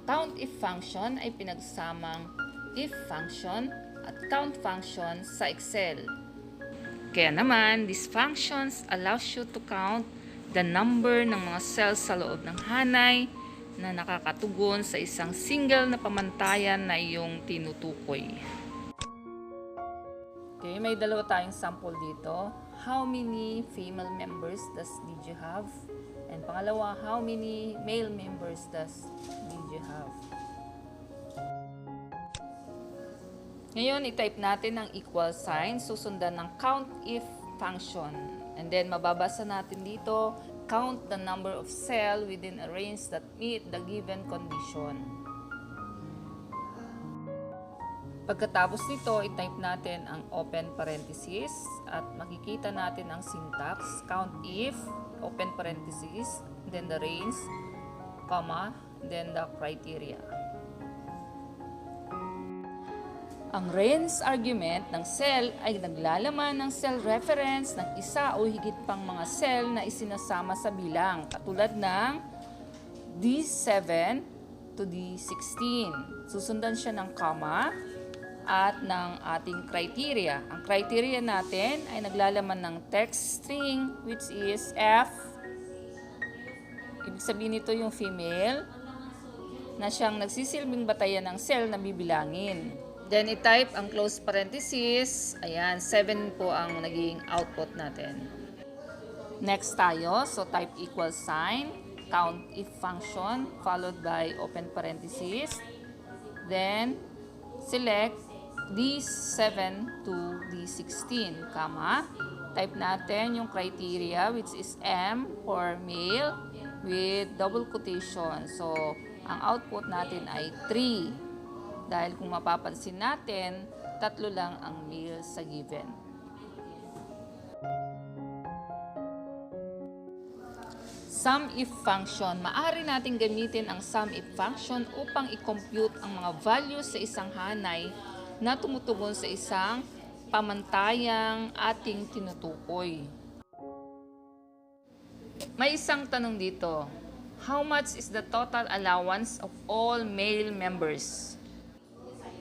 COUNTIF function ay pinagsamang if function at count function sa Excel. Kaya naman, these functions allows you to count the number ng mga cells sa loob ng hanay na nakakatugon sa isang single na pamantayan na iyong tinutukoy. Okay, may dalawa tayong sample dito. How many female members did you have? And pangalawa, how many male members did you have? Ngayon, i-type natin ang equal sign, susundan ng COUNTIF function. And then, mababasa natin dito, count the number of cells within a range that meet the given condition. Pagkatapos nito, i-type natin ang open parenthesis at makikita natin ang syntax, COUNTIF, open parenthesis, then the range, comma, then the criteria. Ang range argument ng cell ay naglalaman ng cell reference ng isa o higit pang mga cell na isinasama sa bilang, katulad ng D7 to D16. Susundan siya ng comma at ng ating criteria. Ang criteria natin ay naglalaman ng text string which is F. Ibig sabihin nito yung female na siyang nagsisilbing batayan ng cell na bibilangin. Then, i-type ang close parenthesis. Ayan, 7 po ang naging output natin. Next tayo. So, type equal sign, COUNTIF function, followed by open parenthesis. Then, select D7 to D16, comma. Type natin yung criteria, which is M for male with double quotation. So, ang output natin ay 3. Dahil kung mapapansin natin, 3 lang ang male sa given. SUMIF function. Maaari natin gamitin ang SUMIF function upang i-compute ang mga values sa isang hanay na tumutugon sa isang pamantayang ating tinutukoy. May isang tanong dito. How much is the total allowance of all male members?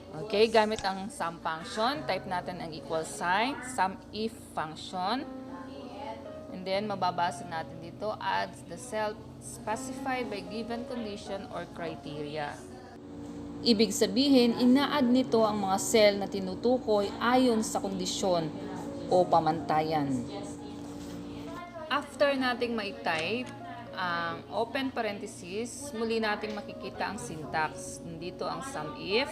Okay, gamit ang sum function, type natin ang equal sign, SUMIF function. And then, mababasa natin dito, adds the cell specified by given condition or criteria. Ibig sabihin, ina-add nito ang mga cell na tinutukoy ayon sa kondisyon o pamantayan. After nating ma-type ang open parenthesis, muli nating makikita ang syntax. Dito ang SUMIF,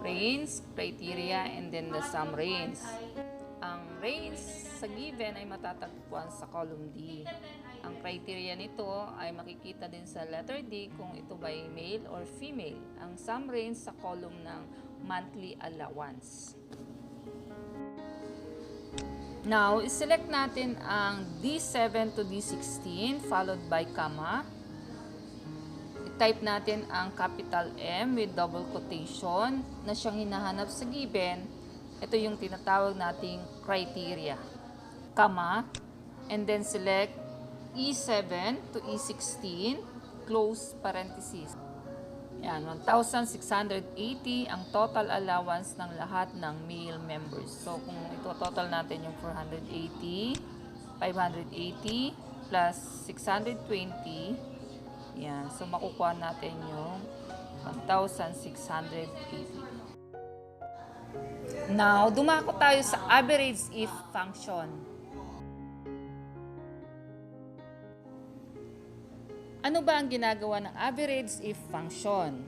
range, criteria, and then the sum range. Ang range sa given ay matatagpuan sa column D. Ang criteria nito ay makikita din sa letter D kung ito ba ay male or female. Ang sum range sa column ng monthly allowance. Now, select natin ang D7 to D16 followed by comma. I-type natin ang capital M with double quotation na siyang hinahanap sa given. Ito yung tinatawag nating criteria. Comma, and then select E7 to E16, close parenthesis. Yan, 1,680 ang total allowance ng lahat ng male members. So, kung ito total natin yung 480, 580 plus 620, yan. So, makukuha natin yung 1,680. Now, dumako tayo sa average if function. Ano ba ang ginagawa ng average if function?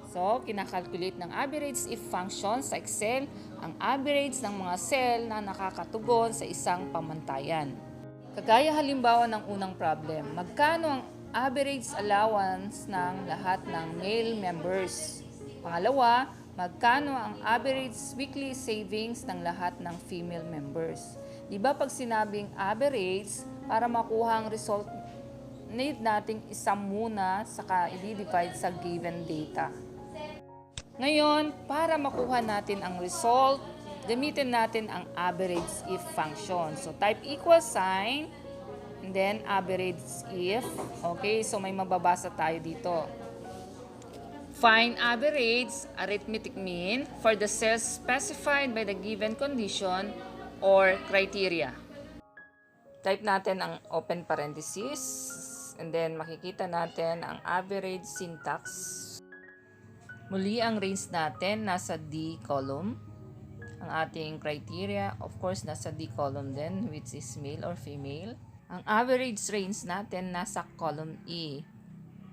So, kinakalculate ng average if function sa Excel ang average ng mga cell na nakakatugon sa isang pamantayan. Kagaya halimbawa ng unang problem, magkano ang average allowance ng lahat ng male members? Pangalawa, magkano ang average weekly savings ng lahat ng female members? Diba pag sinabing average, para makuha ang result, need nating isam muna saka i-divide sa given data. Ngayon, para makuha natin ang result, gamitin natin ang average if function. So, type equal sign, and then average if. Okay, so may mababasa tayo dito. Find average arithmetic mean for the cells specified by the given condition or criteria. Type natin ang open parenthesis and then makikita natin ang average syntax. Muli ang range natin nasa D column. Ang ating criteria, of course, nasa D column din, which is male or female. Ang average range natin nasa column E,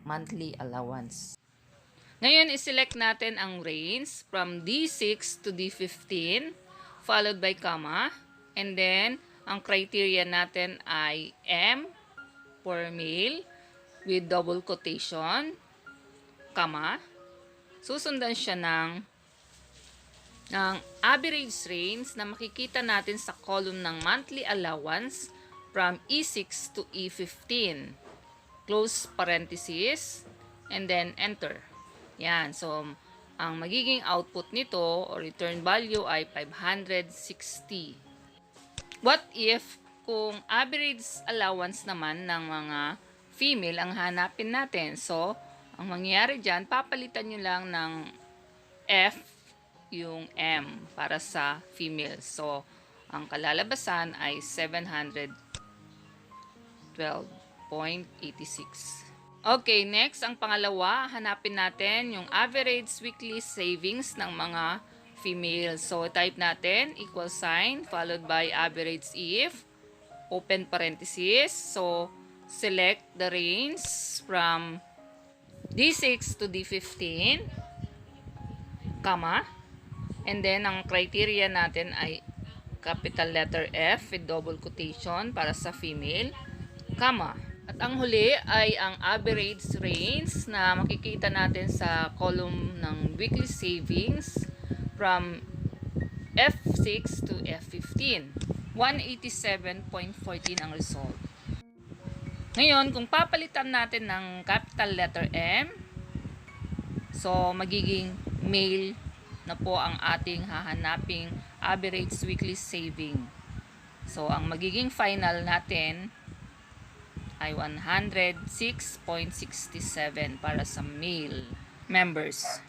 monthly allowance. Ngayon, iselect natin ang range from D6 to D15, followed by comma, and then, ang criteria natin ay M for male with double quotation, comma. Susundan siya ng average range na makikita natin sa column ng monthly allowance from E6 to E15. Close parenthesis, and then enter. Yan. So, ang magiging output nito o return value ay 560. What if kung average allowance naman ng mga female ang hanapin natin? So, ang mangyayari dyan, papalitan nyo lang ng F yung M para sa female. So, ang kalalabasan ay 712.86. Okay, next, ang pangalawa, hanapin natin yung average weekly savings ng mga female. So, type natin, equal sign, followed by average if, open parenthesis. So, select the range from D6 to D15, comma, and then ang criteria natin ay capital letter F with double quotation para sa female, comma. At ang huli ay ang average range na makikita natin sa column ng weekly savings from F6 to F15. 187.14 ang result. Ngayon, kung papalitan natin ng capital letter M, so magiging male na po ang ating hahanaping average weekly saving. So, ang magiging final natin ay 106.67 para sa male members.